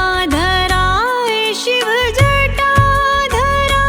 जटाधराय शिव जटाधराय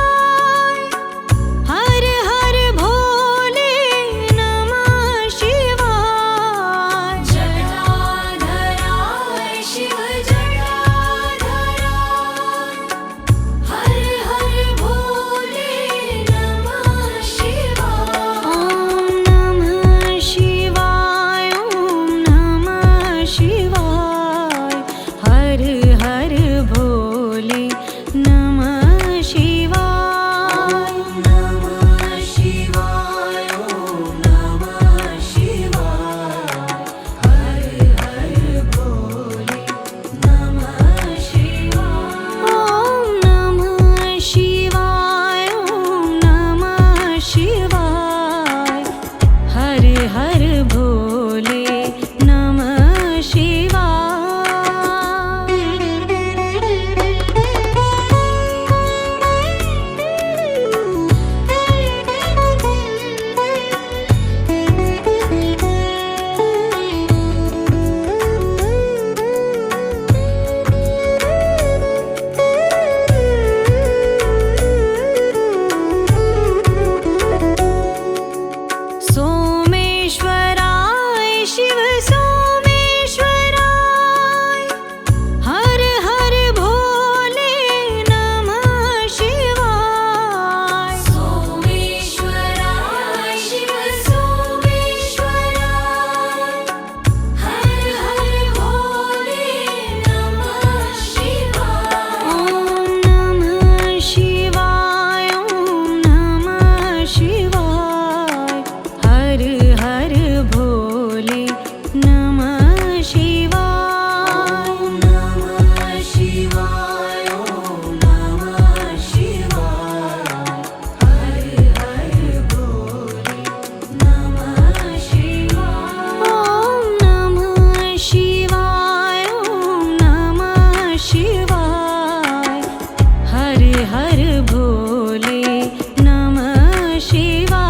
हर भोले नमः शिवाय।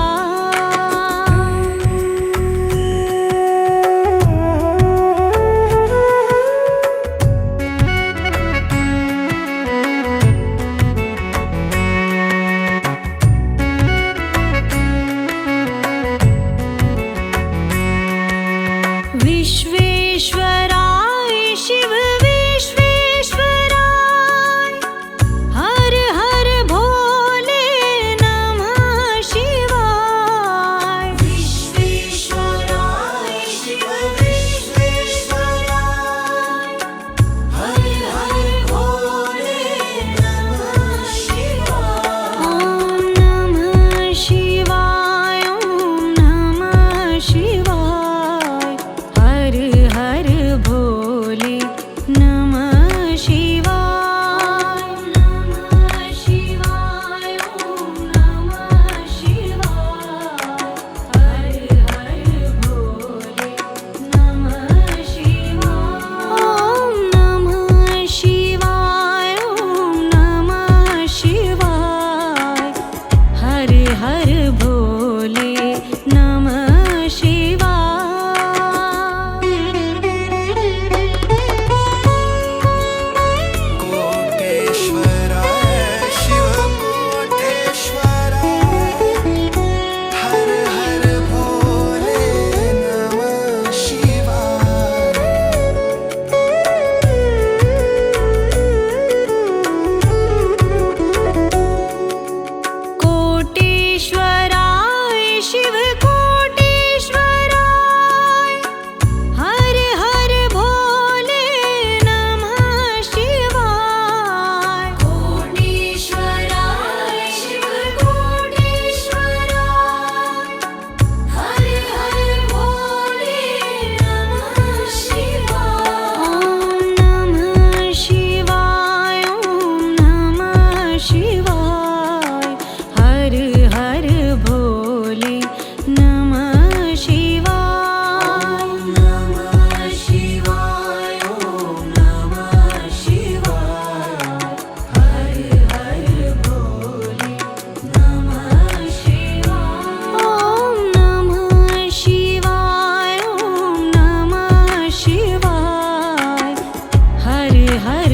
विश्वेश्वराय शिव विश्वेश्वराय, हर हर भोले नमः शिवाय। विश्वेश्वराय शिव विश्वेश्वराय, हर हर भोले नमः शिवाय। ॐ नमः शिवाय, ॐ नमः शिवाय, हर हर भोले नमः शिवाय। नमः शिवाय, ॐ नमः शिवाय, हर हर भोले नमः शिवाय। ॐ नमः शिवाय, ॐ नमः शिवाय, हर हर भोले नमः शिवाय। कोटेश्वराय शिव कोटेश्वराय, हर हर भोले नमः शिवाय। कोटेश्वराय शिव कोटेश्वराय, हर हर भोले नमः शिवाय। कोटेश्वराय शिव कोटेश्वराय, हर हर भोले नमः शिवाय। ॐ नमः शिवाय, ॐ नमः शिवाय, हर हर भोले नमः शिवाय। नमः शिवाय, ॐ नमः शिवाय, हर हर भोले नमः शिवाय। ॐ नमः शिवाय, ॐ नमः शिवाय, हर हर